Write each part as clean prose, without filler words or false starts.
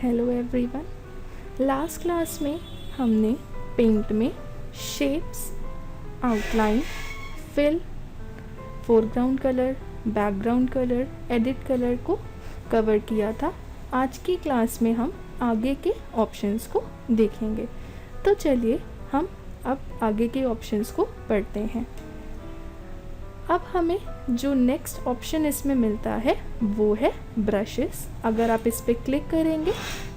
Hello everyone. Last class में हमने paint में shapes, outline, fill, foreground colour, background colour, edit colour को cover किया था। आज की क्लास में हम आगे के ऑप्शंस को देखेंगे। तो चलिए हम अब आगे के ऑप्शंस को पढ़ते हैं। अब हमें जो नेक्स्ट ऑप्शन इसमें मिलता है वो है ब्रशेस। अगर आप इस पर क्लिक करेंगे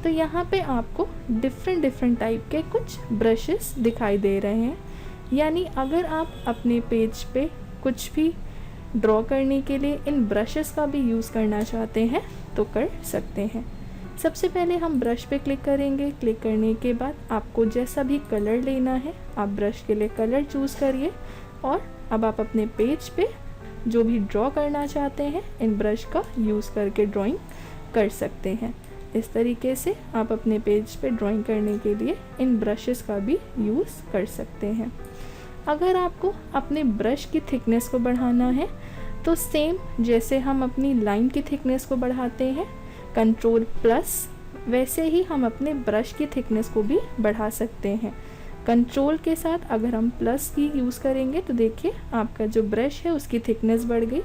तो यहाँ पे आपको डिफरेंट टाइप के कुछ ब्रशेस दिखाई दे रहे हैं। यानी अगर आप अपने पेज पे कुछ भी ड्रॉ करने के लिए इन ब्रशेस का भी यूज़ करना चाहते हैं तो कर सकते हैं। सबसे पहले हम ब्रश पे क्लिक करेंगे। क्लिक करने के बाद आपको जैसा भी कलर लेना है आप ब्रश के लिए कलर चूज़ करिए और अब आप अपने पेज पे जो भी ड्रॉ करना चाहते हैं इन ब्रश का यूज़ करके ड्राइंग कर सकते हैं। इस तरीके से आप अपने पेज पे ड्राइंग करने के लिए इन ब्रशेस का भी यूज़ कर सकते हैं। अगर आपको अपने ब्रश की थिकनेस को बढ़ाना है तो सेम जैसे हम अपनी लाइन की थिकनेस को बढ़ाते हैं Ctrl+, वैसे ही हम अपने ब्रश की थिकनेस को भी बढ़ा सकते हैं। कंट्रोल के साथ अगर हम प्लस की यूज़ करेंगे तो देखिए आपका जो ब्रश है उसकी थिकनेस बढ़ गई।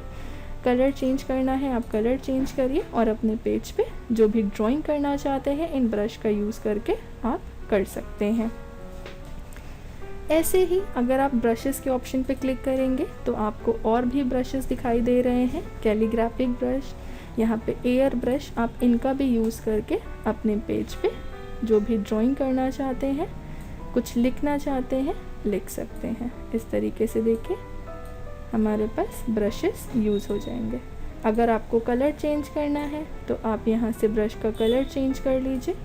कलर चेंज करना है आप कलर चेंज करिए और अपने पेज पे जो भी ड्राइंग करना चाहते हैं इन ब्रश का यूज़ करके आप कर सकते हैं। ऐसे ही अगर आप ब्रशेस के ऑप्शन पे क्लिक करेंगे तो आपको और भी ब्रशेस दिखाई दे रहे हैं। कैलीग्राफिक ब्रश, यहाँ पे एयर ब्रश, आप इनका भी यूज़ करके अपने पेज पे जो भी ड्राइंग करना चाहते हैं, कुछ लिखना चाहते हैं, लिख सकते हैं। इस तरीके से देखिए हमारे पास ब्रशेस यूज़ हो जाएंगे। अगर आपको कलर चेंज करना है तो आप यहाँ से ब्रश का कलर चेंज कर लीजिए।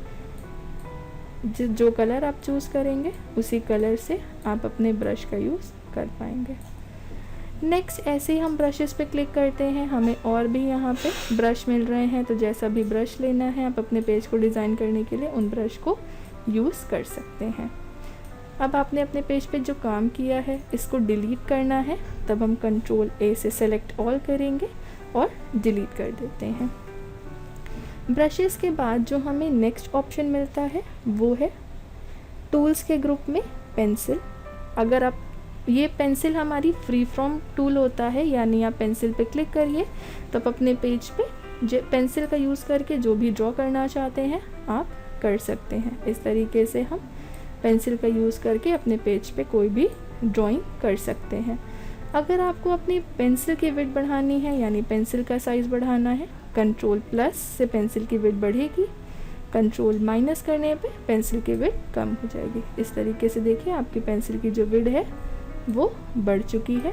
जो कलर आप चूज़ करेंगे उसी कलर से आप अपने ब्रश का यूज़ कर पाएंगे। नेक्स्ट ऐसे ही हम ब्रशेस पे क्लिक करते हैं, हमें और भी यहाँ पे ब्रश मिल रहे हैं। तो जैसा भी ब्रश लेना है आप अपने पेज को डिज़ाइन करने के लिए उन ब्रश को यूज़ कर सकते हैं। अब आपने अपने पेज पे जो काम किया है इसको डिलीट करना है, तब हम Ctrl+A से सेलेक्ट ऑल करेंगे और डिलीट कर देते हैं। ब्रशेस के बाद जो हमें नेक्स्ट ऑप्शन मिलता है वो है टूल्स के ग्रुप में पेंसिल। अगर आप ये पेंसिल हमारी फ्री फ्रॉम टूल होता है, यानी आप पेंसिल पे क्लिक करिए तो आप अपने पेज पे पेंसिल का यूज़ करके जो भी ड्रॉ करना चाहते हैं आप कर सकते हैं। इस तरीके से हम पेंसिल का यूज़ करके अपने पेज पे कोई भी ड्राइंग कर सकते हैं। अगर आपको अपनी पेंसिल की विड्थ बढ़ानी है यानी पेंसिल का साइज़ बढ़ाना है, Ctrl+ से पेंसिल की विड्थ बढ़ेगी, Ctrl- करने पे पेंसिल की विड्थ कम हो जाएगी। इस तरीके से देखिए आपकी पेंसिल की जो विड्थ है वो बढ़ चुकी है।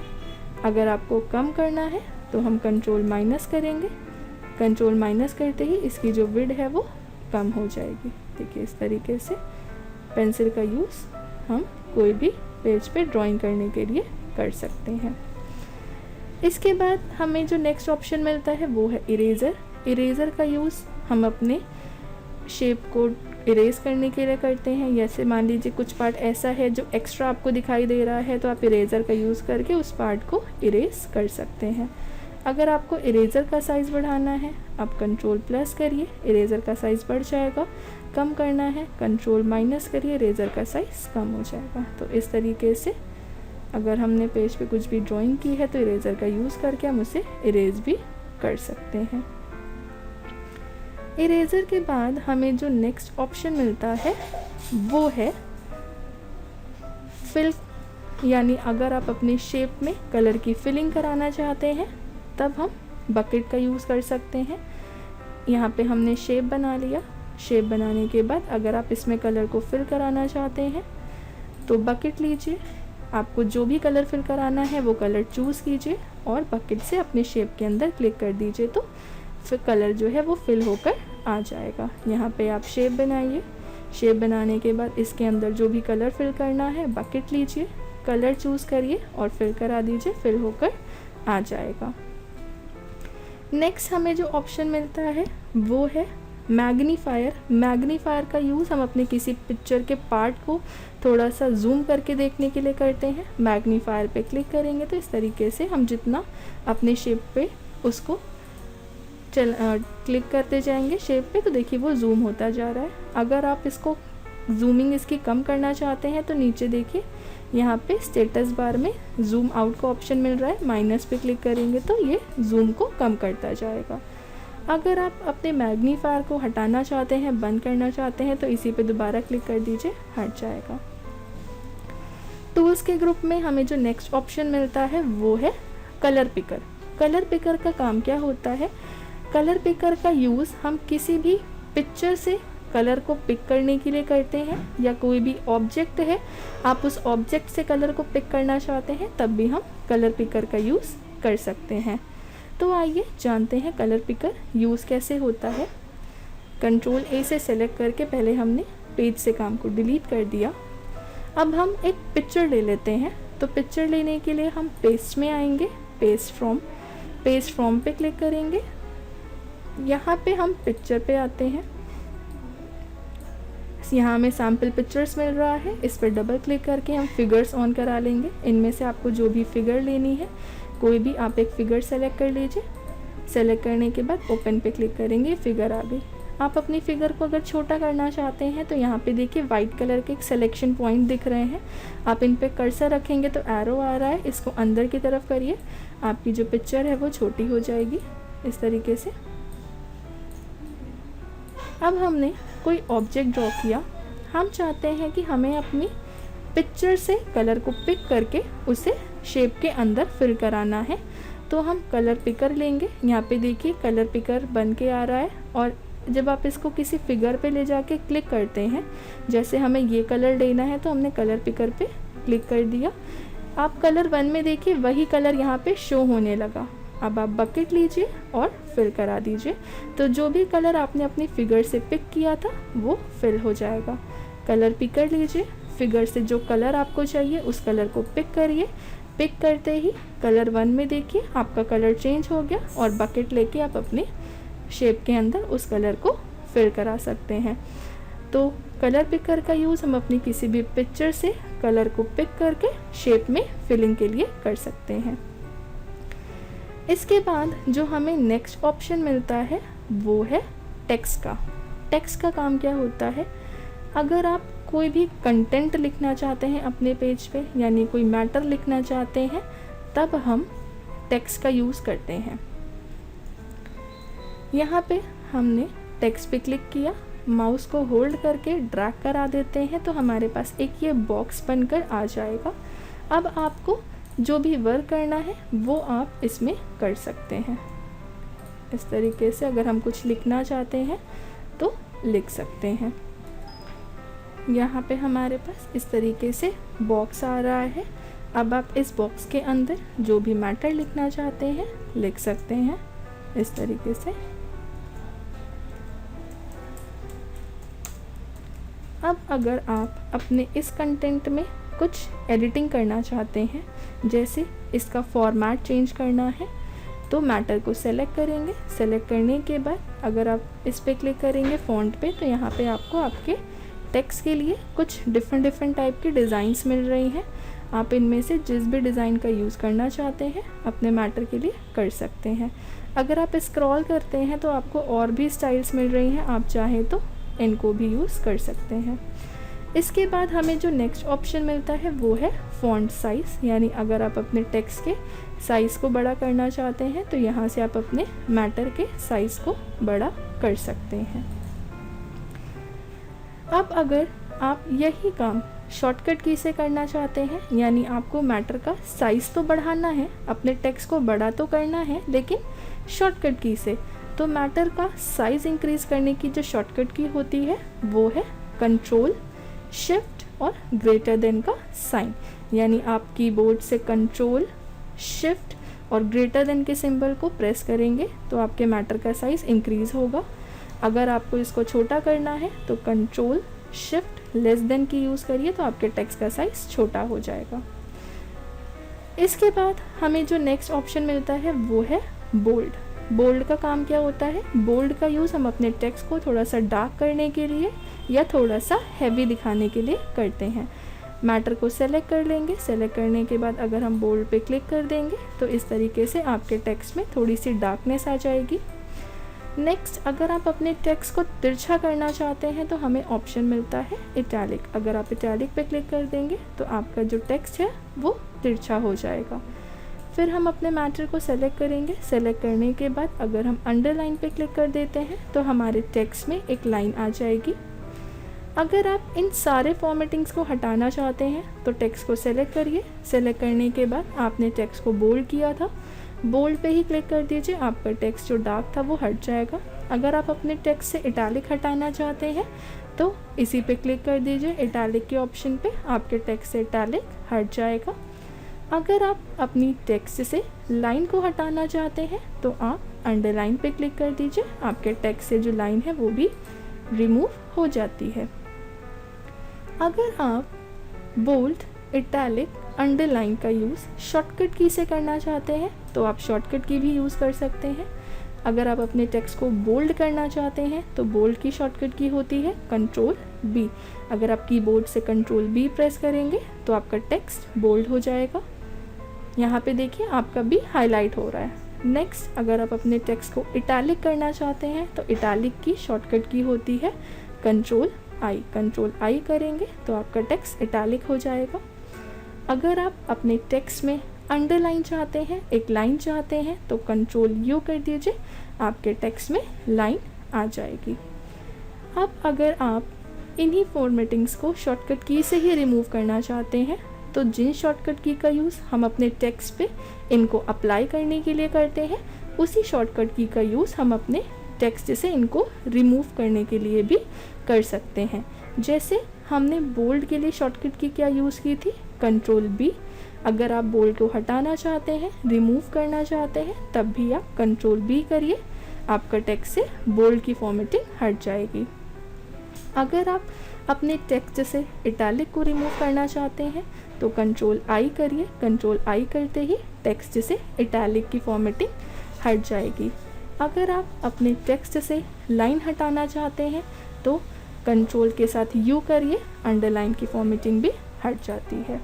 अगर आपको कम करना है तो हम Ctrl- करेंगे, Ctrl- करते ही इसकी जो विड्थ है वो कम हो जाएगी। देखिए इस तरीके से पेंसिल का यूज़ हम कोई भी पेज पे ड्राइंग करने के लिए कर सकते हैं। इसके बाद हमें जो नेक्स्ट ऑप्शन मिलता है वो है इरेज़र। इरेज़र का यूज़ हम अपने शेप को इरेज करने के लिए करते हैं। जैसे मान लीजिए कुछ पार्ट ऐसा है जो एक्स्ट्रा आपको दिखाई दे रहा है तो आप इरेज़र का यूज़ करके उस पार्ट को इरेज कर सकते हैं। अगर आपको इरेज़र का साइज़ बढ़ाना है आप Ctrl+ करिए, इरेज़र का साइज़ बढ़ जाएगा। कम करना है Ctrl- करिए, इरेज़र का साइज़ कम हो जाएगा। तो इस तरीके से अगर हमने पेज पे कुछ भी ड्राइंग की है तो इरेज़र का यूज़ करके हम उसे इरेज भी कर सकते हैं। इरेज़र के बाद हमें जो नेक्स्ट ऑप्शन मिलता है वो है फिल। यानी अगर आप अपनी शेप में कलर की फिलिंग कराना चाहते हैं तब हम बकेट का यूज़ कर सकते हैं। यहाँ पे हमने शेप बना लिया। शेप बनाने के बाद अगर आप इसमें कलर को फिल कराना चाहते हैं तो बकेट लीजिए, आपको जो भी कलर फिल कराना है वो कलर चूज़ कीजिए और बकेट से अपने शेप के अंदर क्लिक कर दीजिए तो फिर कलर जो है वो फिल होकर आ जाएगा। यहाँ पे आप शेप बनाइए। शेप बनाने के बाद इसके अंदर जो भी कलर फिल करना है बकेट लीजिए, कलर चूज़ करिए और फिल करा दीजिए, फिल होकर आ जाएगा। नेक्स्ट हमें जो ऑप्शन मिलता है वो है मैग्नीफायर। मैग्नीफायर का यूज़ हम अपने किसी पिक्चर के पार्ट को थोड़ा सा जूम करके देखने के लिए करते हैं। मैग्नीफायर पे क्लिक करेंगे तो इस तरीके से हम जितना अपने शेप पे उसको क्लिक करते जाएंगे शेप पे तो देखिए वो जूम होता जा रहा है। अगर आप इसको जूमिंग इसकी कम करना चाहते हैं तो नीचे देखिए यहाँ पे स्टेटस बार में जूम आउट का ऑप्शन मिल रहा है, माइनस पे क्लिक करेंगे तो ये जूम को कम करता जाएगा। अगर आप अपने मैग्नीफायर को हटाना चाहते हैं, बंद करना चाहते हैं तो इसी पे दोबारा क्लिक कर दीजिए, हट जाएगा। टूल्स के ग्रुप में हमें जो नेक्स्ट ऑप्शन मिलता है वो है कलर पिकर। कलर पिकर का काम क्या होता है? कलर पिकर का यूज़ हम किसी भी पिक्चर से कलर को पिक करने के लिए करते हैं, या कोई भी ऑब्जेक्ट है आप उस ऑब्जेक्ट से कलर को पिक करना चाहते हैं तब भी हम कलर पिकर का यूज़ कर सकते हैं। तो आइए जानते हैं कलर पिकर यूज़ कैसे होता है। कंट्रोल ए से सेलेक्ट करके पहले हमने पेज से काम को डिलीट कर दिया। अब हम एक पिक्चर ले लेते हैं, तो पिक्चर लेने के लिए हम पेस्ट में आएंगे, पेस्ट फ्रॉम पे क्लिक करेंगे। यहाँ पे हम पिक्चर पे आते हैं, यहाँ हमें सैम्पल पिक्चर्स मिल रहा है, इस पर डबल क्लिक करके हम फिगर्स ऑन करा लेंगे। इनमें से आपको जो भी फिगर लेनी है कोई भी आप एक फ़िगर सेलेक्ट कर लीजिए। सेलेक्ट करने के बाद ओपन पे क्लिक करेंगे, फिगर आ गई। आप अपनी फिगर को अगर छोटा करना चाहते हैं तो यहाँ पे देखिए वाइट कलर के एक सिलेक्शन पॉइंट दिख रहे हैं, आप इन पे कर्सर रखेंगे तो एरो आ रहा है, इसको अंदर की तरफ करिए, आपकी जो पिक्चर है वो छोटी हो जाएगी इस तरीके से। अब हमने कोई ऑब्जेक्ट ड्रॉ किया, हम चाहते हैं कि हमें अपनी पिक्चर से कलर को पिक करके उसे शेप के अंदर फिल कराना है, तो हम कलर पिकर लेंगे। यहाँ पे देखिए कलर पिकर बन के आ रहा है, और जब आप इसको किसी फिगर पे ले जाके क्लिक करते हैं, जैसे हमें ये कलर लेना है तो हमने कलर पिकर पे क्लिक कर दिया। आप कलर 1 में देखिए वही कलर यहाँ पे शो होने लगा। अब आप बकेट लीजिए और फिल करा दीजिए, तो जो भी कलर आपने अपनी फिगर से पिक किया था वो फिल हो जाएगा। कलर पिकर लीजिए, फिगर से जो कलर आपको चाहिए उस कलर को पिक करिए। पिक करते ही कलर 1 में देखिए आपका कलर चेंज हो गया, और बकेट लेके आप अपने शेप के अंदर उस कलर को फिल करा सकते हैं। तो कलर पिकर का यूज़ हम अपनी किसी भी पिक्चर से कलर को पिक करके शेप में फिलिंग के लिए कर सकते हैं। इसके बाद जो हमें नेक्स्ट ऑप्शन मिलता है वो है टेक्स्ट का। टेक्स्ट का काम क्या होता है? अगर आप कोई भी कंटेंट लिखना चाहते हैं अपने पेज पे, यानी कोई मैटर लिखना चाहते हैं, तब हम टेक्स्ट का यूज़ करते हैं। यहाँ पे हमने टेक्स्ट पे क्लिक किया, माउस को होल्ड करके ड्रैग करा देते हैं तो हमारे पास एक ये बॉक्स बनकर आ जाएगा। अब आपको जो भी वर्क करना है वो आप इसमें कर सकते हैं। इस तरीके से अगर हम कुछ लिखना चाहते हैं तो लिख सकते हैं। यहाँ पे हमारे पास इस तरीके से बॉक्स आ रहा है। अब आप इस बॉक्स के अंदर जो भी मैटर लिखना चाहते हैं लिख सकते हैं इस तरीके से। अब अगर आप अपने इस कंटेंट में कुछ एडिटिंग करना चाहते हैं, जैसे इसका फॉर्मेट चेंज करना है, तो मैटर को सेलेक्ट करेंगे। सेलेक्ट करने के बाद अगर आप इस पे क्लिक करेंगे फ़ॉन्ट पे, तो यहाँ पे आपको आपके टेक्स्ट के लिए कुछ डिफरेंट टाइप की डिज़ाइंस मिल रही हैं। आप इनमें से जिस भी डिज़ाइन का यूज़ करना चाहते हैं अपने मैटर के लिए कर सकते हैं। अगर आप स्क्रॉल करते हैं तो आपको और भी स्टाइल्स मिल रही हैं, आप चाहें तो इनको भी यूज़ कर सकते हैं। इसके बाद हमें जो नेक्स्ट ऑप्शन मिलता है वो है फ़ॉन्ट साइज़, यानी अगर आप अपने टेक्स्ट के साइज़ को बड़ा करना चाहते हैं तो यहाँ से आप अपने मैटर के साइज़ को बड़ा कर सकते हैं। अब अगर आप यही काम शॉर्टकट की से करना चाहते हैं, यानी आपको मैटर का साइज़ तो बढ़ाना है, अपने टेक्स्ट को बड़ा तो करना है लेकिन शॉर्टकट की से, तो मैटर का साइज़ इंक्रीज़ करने की जो शॉर्टकट की होती है वो है कंट्रोल शिफ्ट और ग्रेटर देन का साइन। यानी आप कीबोर्ड से कंट्रोल शिफ्ट और ग्रेटर देन के सिंबल को प्रेस करेंगे तो आपके मैटर का साइज़ इंक्रीज़ होगा। अगर आपको इसको छोटा करना है तो कंट्रोल शिफ्ट लेस देन की यूज़ करिए तो आपके टेक्स्ट का साइज़ छोटा हो जाएगा। इसके बाद हमें जो नेक्स्ट ऑप्शन मिलता है वो है बोल्ड। बोल्ड का काम क्या होता है? बोल्ड का यूज़ हम अपने टेक्स्ट को थोड़ा सा डार्क करने के लिए या थोड़ा सा हैवी दिखाने के लिए करते हैं। मैटर को सेलेक्ट कर लेंगे। सेलेक्ट करने के बाद अगर हम बोल्ड पे क्लिक कर देंगे तो इस तरीके से आपके टेक्स्ट में थोड़ी सी डार्कनेस आ जाएगी। नेक्स्ट, अगर आप अपने टेक्स्ट को तिरछा करना चाहते हैं तो हमें ऑप्शन मिलता है इटैलिक। अगर आप इटैलिक पे क्लिक कर देंगे तो आपका जो टेक्स्ट है वो तिरछा हो जाएगा। फिर हम अपने मैटर को सेलेक्ट करेंगे। सेलेक्ट करने के बाद अगर हम अंडरलाइन पे क्लिक कर देते हैं तो हमारे टेक्स्ट में एक लाइन आ जाएगी। अगर आप इन सारे फॉर्मेटिंग्स को हटाना चाहते हैं तो टेक्स्ट को सेलेक्ट करिए। सेलेक्ट करने के बाद आपने टेक्स्ट को बोल्ड किया था, बोल्ड पे ही क्लिक कर दीजिए, आपका टेक्स्ट जो डार्क था वो हट जाएगा। अगर आप अपने टेक्स्ट से इटैलिक हटाना चाहते हैं तो इसी पे क्लिक कर दीजिए, इटैलिक के ऑप्शन पे, आपके टेक्स्ट से इटैलिक हट जाएगा। अगर आप अपनी टेक्स्ट से लाइन को हटाना चाहते हैं तो आप अंडरलाइन पे क्लिक कर दीजिए, आपके टेक्स्ट से जो लाइन है वो भी रिमूव हो जाती है। अगर आप बोल्ड, इटैलिक, अंडरलाइन का यूज़ शॉर्टकट की से करना चाहते हैं तो आप शॉर्टकट की भी यूज़ कर सकते हैं। अगर आप अपने टेक्स्ट को बोल्ड करना चाहते हैं तो बोल्ड की शॉर्टकट की होती है कंट्रोल बी। अगर आप कीबोर्ड से कंट्रोल बी प्रेस करेंगे तो आपका टेक्स्ट बोल्ड हो जाएगा। यहाँ पे देखिए आपका बी हाईलाइट हो रहा है। नेक्स्ट, अगर आप अपने टेक्स्ट को इटैलिक करना चाहते हैं तो इटैलिक की शॉर्टकट की होती है कंट्रोल आई। कंट्रोल आई करेंगे तो आपका टेक्स्ट इटैलिक हो जाएगा। अगर आप अपने टेक्स्ट में अंडरलाइन चाहते हैं, एक लाइन चाहते हैं, तो कंट्रोल यू कर दीजिए, आपके टेक्स्ट में लाइन आ जाएगी। अब अगर आप इन्हीं फॉर्मेटिंग्स को शॉर्टकट की से ही रिमूव करना चाहते हैं तो जिन शॉर्टकट की का यूज़ हम अपने टेक्स्ट पे इनको अप्लाई करने के लिए करते हैं, उसी शॉर्टकट की का यूज़ हम अपने टेक्स्ट से इनको रिमूव करने के लिए भी कर सकते हैं। जैसे हमने बोल्ड के लिए शॉर्टकट की क्या यूज़ की थी, कंट्रोल बी। अगर आप बोल्ड को हटाना चाहते हैं, रिमूव करना चाहते हैं, तब भी आप कंट्रोल बी करिए, आपका टेक्स्ट से बोल्ड की फॉर्मेटिंग हट जाएगी। अगर आप अपने टेक्स्ट से इटैलिक को रिमूव करना चाहते हैं तो कंट्रोल आई करिए, कंट्रोल आई करते ही टेक्स्ट से इटैलिक की फॉर्मेटिंग हट जाएगी। अगर आप अपने टेक्स्ट से लाइन हटाना चाहते हैं तो कंट्रोल के साथ यू करिए, अंडरलाइन की फॉर्मेटिंग भी हट जाती है।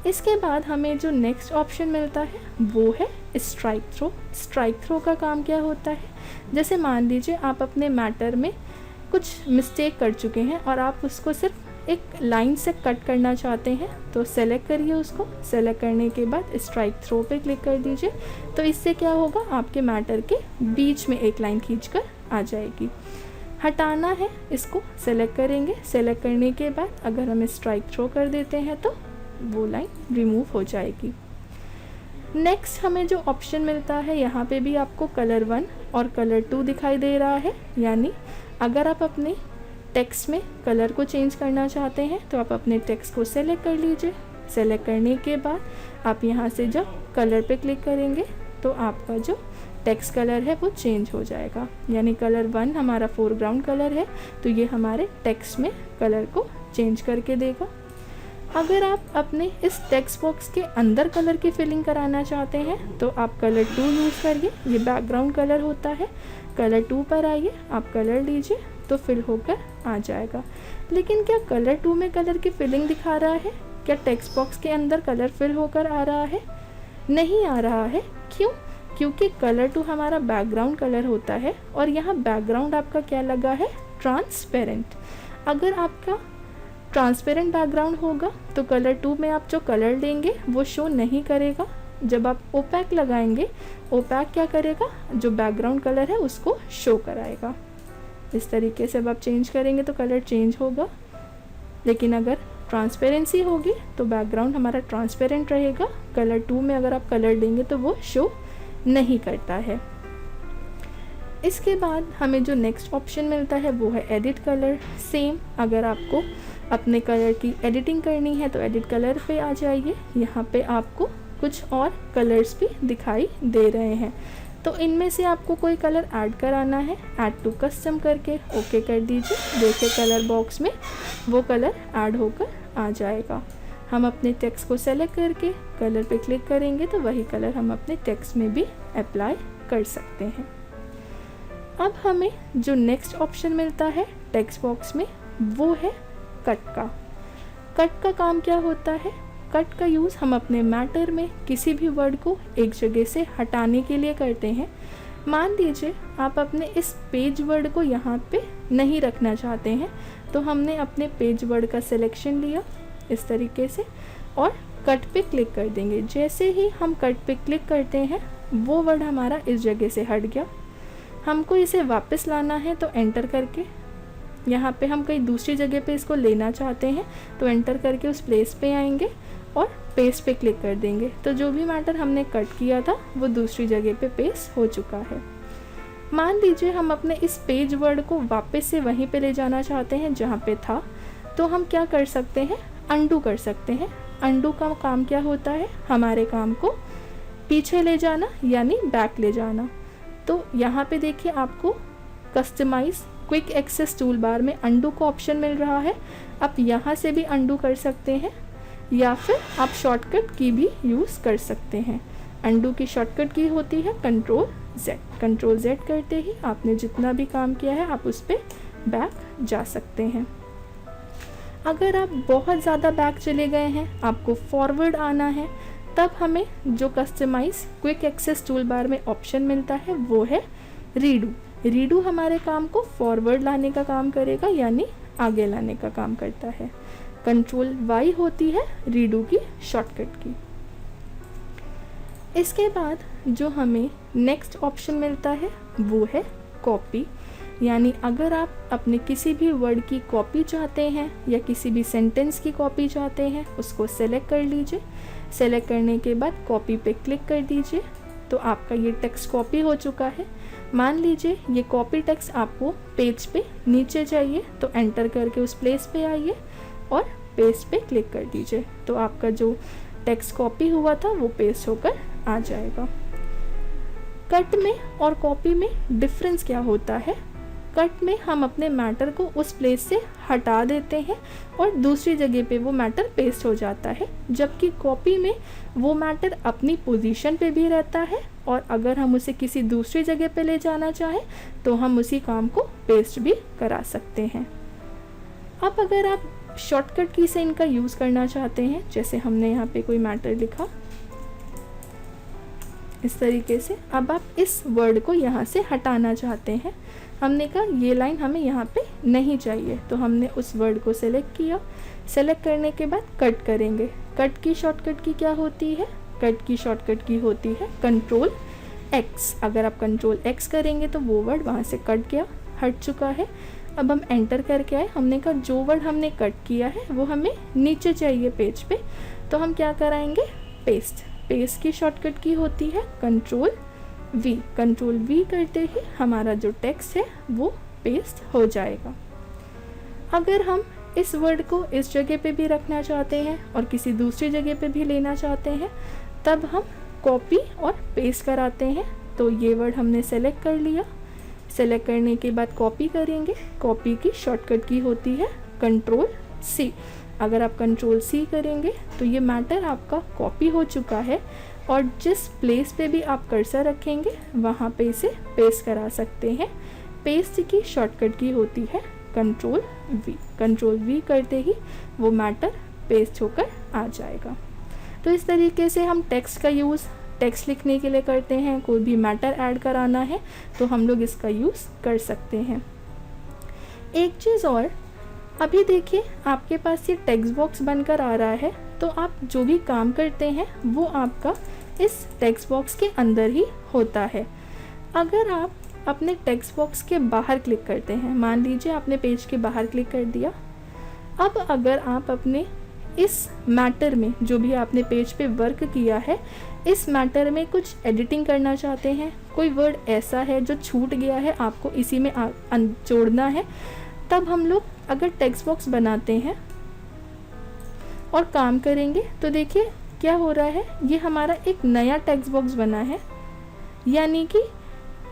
इसके बाद हमें जो नेक्स्ट ऑप्शन मिलता है वो है स्ट्राइक थ्रो। स्ट्राइक थ्रो का काम क्या होता है, जैसे मान लीजिए आप अपने मैटर में कुछ मिस्टेक कर चुके हैं और आप उसको सिर्फ एक लाइन से कट करना चाहते हैं तो सेलेक्ट करिए उसको। सेलेक्ट करने के बाद स्ट्राइक थ्रो पे क्लिक कर दीजिए, तो इससे क्या होगा, आपके मैटर के बीच में एक लाइन खींचकर आ जाएगी। हटाना है, इसको सेलेक्ट करेंगे। सेलेक्ट करने के बाद अगर हम स्ट्राइक थ्रो कर देते हैं तो वो लाइन रिमूव हो जाएगी। नेक्स्ट हमें जो ऑप्शन मिलता है, यहाँ पे भी आपको कलर 1 और कलर 2 दिखाई दे रहा है। यानी अगर आप अपने टेक्स्ट में कलर को चेंज करना चाहते हैं तो आप अपने टेक्स्ट को सेलेक्ट कर लीजिए। सेलेक्ट करने के बाद आप यहाँ से जब कलर पे क्लिक करेंगे तो आपका जो टेक्स्ट कलर है वो चेंज हो जाएगा। यानी कलर 1 हमारा फोरग्राउंड कलर है तो ये हमारे टेक्स्ट में कलर को चेंज करके देगा। अगर आप अपने इस टेक्स्ट बॉक्स के अंदर कलर की फिलिंग कराना चाहते हैं तो आप कलर 2 यूज़ करिए, ये बैकग्राउंड कलर होता है। कलर 2 पर आइए, आप कलर लीजिए तो फिल होकर आ जाएगा। लेकिन क्या कलर 2 में कलर की फिलिंग दिखा रहा है? क्या टेक्स्ट बॉक्स के अंदर कलर फिल होकर आ रहा है? नहीं आ रहा है। क्यों? क्योंकि कलर 2 हमारा बैकग्राउंड कलर होता है और यहाँ बैकग्राउंड आपका क्या लगा है, ट्रांसपेरेंट। अगर आपका ट्रांसपेरेंट बैकग्राउंड होगा तो कलर 2 में आप जो कलर देंगे वो शो नहीं करेगा। जब आप ओपैक लगाएंगे, ओपैक क्या करेगा, जो बैकग्राउंड कलर है उसको शो कराएगा। इस तरीके से अब आप चेंज करेंगे तो कलर चेंज होगा। लेकिन अगर ट्रांसपेरेंसी होगी तो बैकग्राउंड हमारा ट्रांसपेरेंट रहेगा। कलर 2 में अगर आप कलर देंगे तो वो शो नहीं करता है। इसके बाद हमें जो नेक्स्ट ऑप्शन मिलता है वो है एडिट कलर। सेम, अगर आपको अपने कलर की एडिटिंग करनी है तो एडिट कलर पे आ जाइए। यहाँ पे आपको कुछ और कलर्स भी दिखाई दे रहे हैं, तो इनमें से आपको कोई कलर ऐड कराना है, ऐड टू कस्टम करके ओके कर दीजिए। देखिए कलर बॉक्स में वो कलर ऐड होकर आ जाएगा। हम अपने टेक्स्ट को सेलेक्ट करके कलर पे क्लिक करेंगे तो वही कलर हम अपने टेक्स्ट में भी अप्लाई कर सकते हैं। अब हमें जो नेक्स्ट ऑप्शन मिलता है टेक्स्ट बॉक्स में वो है कट का। कट का काम क्या होता है, कट का यूज़ हम अपने मैटर में किसी भी वर्ड को एक जगह से हटाने के लिए करते हैं। मान लीजिए आप अपने इस पेज वर्ड को यहाँ पे नहीं रखना चाहते हैं, तो हमने अपने पेज वर्ड का सिलेक्शन लिया इस तरीके से और कट पे क्लिक कर देंगे। जैसे ही हम कट पे क्लिक करते हैं वो वर्ड हमारा इस जगह से हट गया। हमको इसे वापस लाना है तो एंटर करके, यहाँ पे हम कहीं दूसरी जगह पे इसको लेना चाहते हैं तो एंटर करके उस प्लेस पे आएंगे और पेस्ट पे क्लिक कर देंगे। तो जो भी मैटर हमने कट किया था वो दूसरी जगह पे पेस्ट हो चुका है। मान लीजिए हम अपने इस पेज वर्ड को वापस से वहीं पे ले जाना चाहते हैं जहाँ पे था, तो हम क्या कर सकते हैं, अंडू कर सकते हैं। अंडू का काम क्या होता है, हमारे काम को पीछे ले जाना यानी बैक ले जाना। तो यहाँ पे देखिए आपको customise quick access tool bar में अंडू का ऑप्शन मिल रहा है। आप यहाँ से भी अंडू कर सकते हैं या फिर आप शॉर्टकट की भी यूज़ कर सकते हैं। अंडू की शॉर्टकट की होती है कंट्रोल Z। कंट्रोल Z करते ही आपने जितना भी काम किया है आप उस पर बैक जा सकते हैं। अगर आप बहुत ज़्यादा बैक चले गए हैं, आपको फॉरवर्ड आना है, तब हमें जो customise quick access tool bar में ऑप्शन मिलता है वो है रीडू। रीडू हमारे काम को फॉरवर्ड लाने का काम करेगा यानी आगे लाने का काम करता है। कंट्रोल Y होती है रीडू की शॉर्टकट की। इसके बाद जो हमें नेक्स्ट ऑप्शन मिलता है वो है कॉपी, यानी अगर आप अपने किसी भी वर्ड की कॉपी चाहते हैं या किसी भी सेंटेंस की कॉपी चाहते हैं, उसको सेलेक्ट कर लीजिए। सेलेक्ट करने के बाद कॉपी पे क्लिक कर दीजिए तो आपका ये टेक्स्ट कॉपी हो चुका है। मान लीजिए ये कॉपी टेक्स्ट आपको पेज पे नीचे चाहिए तो एंटर करके उस प्लेस पे आइए और पेस्ट पे क्लिक कर दीजिए, तो आपका जो टेक्स्ट कॉपी हुआ था वो पेस्ट होकर आ जाएगा। कट में और कॉपी में डिफरेंस क्या होता है, कट में हम अपने मैटर को उस प्लेस से हटा देते हैं और दूसरी जगह पे वो मैटर पेस्ट हो जाता है, जबकि कॉपी में वो मैटर अपनी पोजीशन पे भी रहता है और अगर हम उसे किसी दूसरी जगह पे ले जाना चाहें तो हम उसी काम को पेस्ट भी करा सकते हैं। अब अगर आप शॉर्टकट की से इनका यूज़ करना चाहते हैं, जैसे हमने यहाँ पे कोई मैटर लिखा इस तरीके से, अब आप इस वर्ड को यहाँ से हटाना चाहते हैं। हमने कहा ये लाइन हमें यहाँ पे नहीं चाहिए, तो हमने उस वर्ड को सेलेक्ट किया। सेलेक्ट करने के बाद कट करेंगे। कट की शॉर्टकट की क्या होती है, कट की शॉर्टकट की होती है कंट्रोल X। अगर आप कंट्रोल X करेंगे तो वो वर्ड वहाँ से कट गया, हट चुका है। अब हम एंटर करके आए, हमने कहा जो वर्ड हमने कट किया है वो हमें नीचे चाहिए पेज पे, तो हम क्या कराएंगे, पेस्ट। पेस्ट की शॉर्टकट की होती है कंट्रोल V। कंट्रोल V करते ही हमारा जो टेक्स्ट है वो पेस्ट हो जाएगा। अगर हम इस वर्ड को इस जगह पे भी रखना चाहते हैं और किसी दूसरी जगह पे भी लेना चाहते हैं, तब हम कॉपी और पेस्ट कराते हैं। तो ये वर्ड हमने सेलेक्ट कर लिया। सेलेक्ट करने के बाद कॉपी करेंगे। कॉपी की शॉर्टकट की होती है कंट्रोल C। अगर आप कंट्रोल C करेंगे तो ये मैटर आपका कॉपी हो चुका है और जिस प्लेस पे भी आप कर्सर रखेंगे वहाँ पे इसे पेस्ट करा सकते हैं। पेस्ट की शॉर्टकट की होती है कंट्रोल V। कंट्रोल V करते ही वो मैटर पेस्ट होकर आ जाएगा। तो इस तरीके से हम टेक्स्ट का यूज़ टेक्स्ट लिखने के लिए करते हैं। कोई भी मैटर ऐड कराना है तो हम लोग इसका यूज़ कर सकते हैं। एक चीज़ और, अभी देखिए आपके पास ये टेक्स्ट बॉक्स बनकर आ रहा है, तो आप जो भी काम करते हैं वो आपका इस टेक्स्ट बॉक्स के अंदर ही होता है। अगर आप अपने टेक्स्ट बॉक्स के बाहर क्लिक करते हैं, मान लीजिए आपने पेज के बाहर क्लिक कर दिया, अब अगर आप अपने इस मैटर में जो भी आपने पेज पे वर्क किया है, इस मैटर में कुछ एडिटिंग करना चाहते हैं, कोई वर्ड ऐसा है जो छूट गया है, आपको इसी में जोड़ना है, तब हम लोग अगर टेक्स्ट बॉक्स बनाते हैं और काम करेंगे तो देखिए क्या हो रहा है, ये हमारा एक नया टेक्स्ट बॉक्स बना है। यानी कि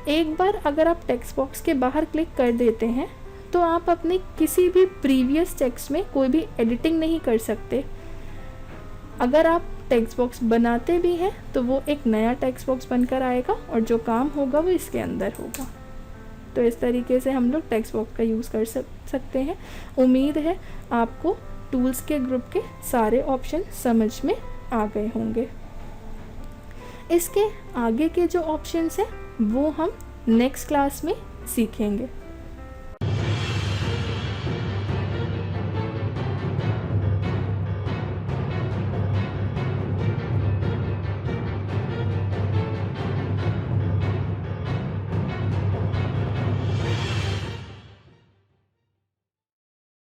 एक बार अगर आप टेक्स्ट बॉक्स के बाहर क्लिक कर देते हैं तो आप अपने किसी भी प्रीवियस टेक्स्ट में कोई भी एडिटिंग नहीं कर सकते। अगर आप टेक्स्ट बॉक्स बनाते भी हैं तो वो एक नया टेक्स्ट बॉक्स बनकर आएगा और जो काम होगा वो इसके अंदर होगा। तो इस तरीके से हम लोग टेक्स्ट बॉक्स का यूज़ कर सकते हैं। उम्मीद है आपको टूल्स के ग्रुप के सारे ऑप्शन समझ में आ गए होंगे। इसके आगे के जो ऑप्शंस हैं वो हम नेक्स्ट क्लास में सीखेंगे।